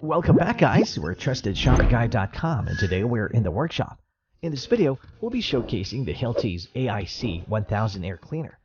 Welcome back, guys. We're trustedshopguide.com, and today we're in the workshop. In this video, we'll be showcasing the Hilti's AIC 1000 air cleaner.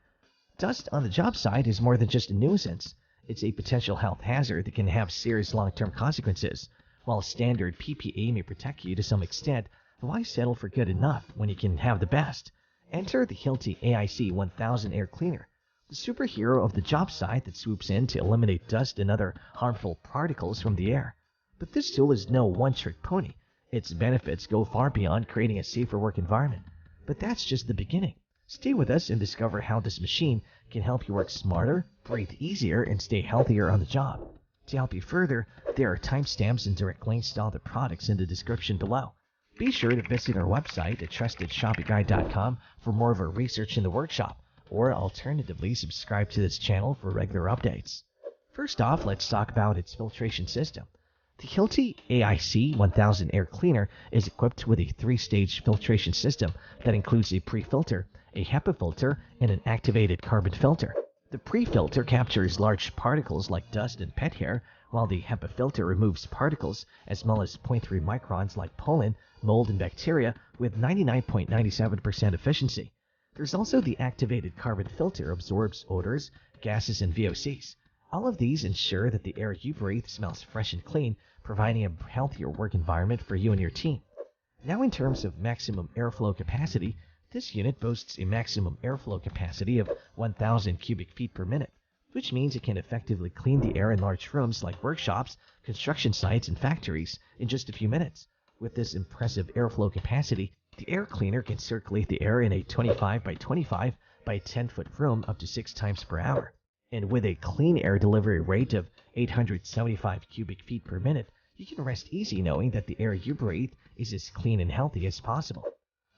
Dust on the job site is more than just a nuisance. It's a potential health hazard that can have serious long-term consequences. While standard PPE may protect you to some extent, why settle for good enough when you can have the best? Enter the Hilti AIC 1000 air cleaner, the superhero of the job site that swoops in to eliminate dust and other harmful particles from the air. But this tool is no one-trick pony. Its benefits go far beyond creating a safer work environment. But that's just the beginning. Stay with us and discover how this machine can help you work smarter, breathe easier, and stay healthier on the job. To help you further, there are timestamps and direct links to all the products in the description below. Be sure to visit our website at trustedshopguide.com for more of our research in the workshop, or alternatively subscribe to this channel for regular updates. First off, let's talk about its filtration system. The Hilti AIC 1000 air cleaner is equipped with a 3-stage filtration system that includes a pre-filter, a HEPA filter, and an activated carbon filter. The pre-filter captures large particles like dust and pet hair, while the HEPA filter removes particles as small as 0.3 microns like pollen, mold, and bacteria with 99.97% efficiency. There's also the activated carbon filter absorbs odors, gases, and VOCs. All of these ensure that the air you breathe smells fresh and clean, providing a healthier work environment for you and your team. Now, in terms of maximum airflow capacity, this unit boasts a maximum airflow capacity of 1,000 cubic feet per minute, which means it can effectively clean the air in large rooms like workshops, construction sites, and factories in just a few minutes. With this impressive airflow capacity, the air cleaner can circulate the air in a 25 by 25 by 10-foot room up to 6 times per hour. And with a clean air delivery rate of 875 cubic feet per minute, you can rest easy knowing that the air you breathe is as clean and healthy as possible.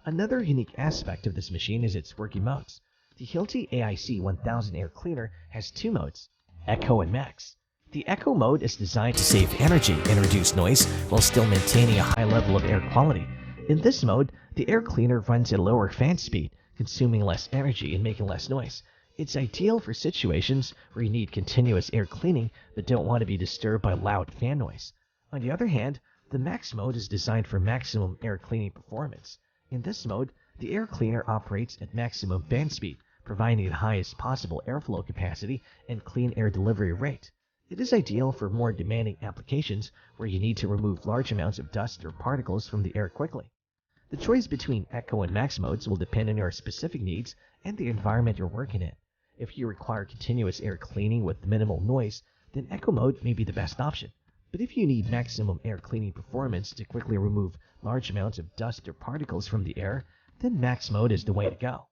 Another unique aspect of this machine is its working modes. The Hilti AIC 1000 air cleaner has 2 modes, Eco and Max. The Eco mode is designed to save energy and reduce noise while still maintaining a high level of air quality. In this mode, the air cleaner runs at lower fan speed, consuming less energy and making less noise. It's ideal for situations where you need continuous air cleaning but don't want to be disturbed by loud fan noise. On the other hand, the Max mode is designed for maximum air cleaning performance. In this mode, the air cleaner operates at maximum fan speed, providing the highest possible airflow capacity and clean air delivery rate. It is ideal for more demanding applications where you need to remove large amounts of dust or particles from the air quickly. The choice between Eco and Max modes will depend on your specific needs and the environment you're working in. If you require continuous air cleaning with minimal noise, then Eco mode may be the best option. But if you need maximum air cleaning performance to quickly remove large amounts of dust or particles from the air, then Max mode is the way to go.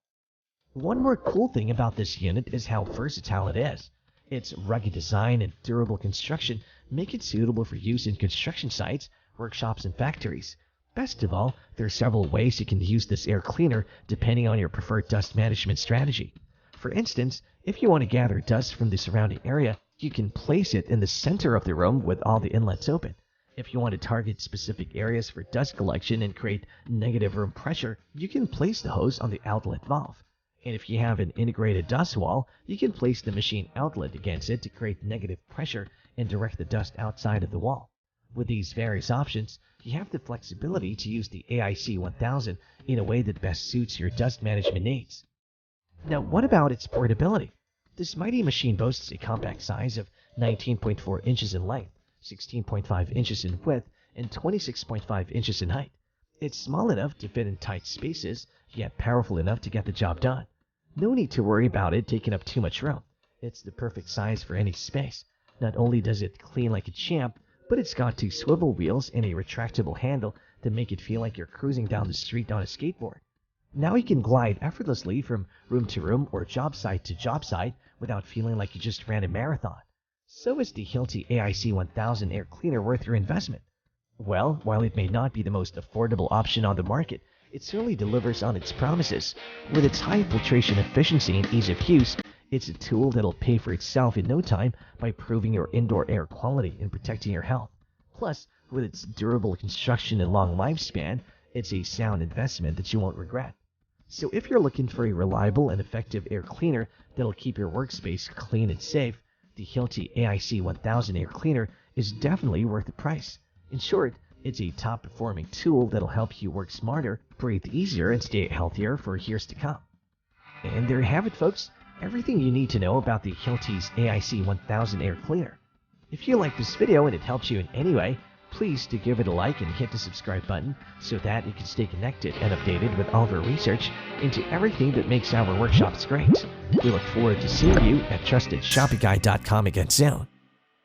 One more cool thing about this unit is how versatile it is. Its rugged design and durable construction make it suitable for use in construction sites, workshops, and factories. Best of all, there are several ways you can use this air cleaner depending on your preferred dust management strategy. For instance, if you want to gather dust from the surrounding area, you can place it in the center of the room with all the inlets open. If you want to target specific areas for dust collection and create negative room pressure, you can place the hose on the outlet valve. And if you have an integrated dust wall, you can place the machine outlet against it to create negative pressure and direct the dust outside of the wall. With these various options, you have the flexibility to use the AIC 1000 in a way that best suits your dust management needs. Now, what about its portability? This mighty machine boasts a compact size of 19.4 inches in length, 16.5 inches in width, and 26.5 inches in height. It's small enough to fit in tight spaces, yet powerful enough to get the job done. No need to worry about it taking up too much room. It's the perfect size for any space. Not only does it clean like a champ, but it's got 2 swivel wheels and a retractable handle to make it feel like you're cruising down the street on a skateboard. Now you can glide effortlessly from room to room or job site to job site without feeling like you just ran a marathon. So is the Hilti AIC 1000 air cleaner worth your investment? Well, while it may not be the most affordable option on the market, it certainly delivers on its promises. With its high filtration efficiency and ease of use, it's a tool that'll pay for itself in no time by improving your indoor air quality and protecting your health. Plus, with its durable construction and long lifespan, it's a sound investment that you won't regret. So if you're looking for a reliable and effective air cleaner that'll keep your workspace clean and safe, the Hilti AIC 1000 air cleaner is definitely worth the price. In short, it's a top-performing tool that'll help you work smarter, breathe easier, and stay healthier for years to come. And there you have it, folks. Everything you need to know about the Hilti's AIC 1000 air cleaner. If you like this video and it helps you in any way, please do give it a like and hit the subscribe button so that you can stay connected and updated with all of our research into everything that makes our workshops great. We look forward to seeing you at TrustedShoppingGuide.com again soon.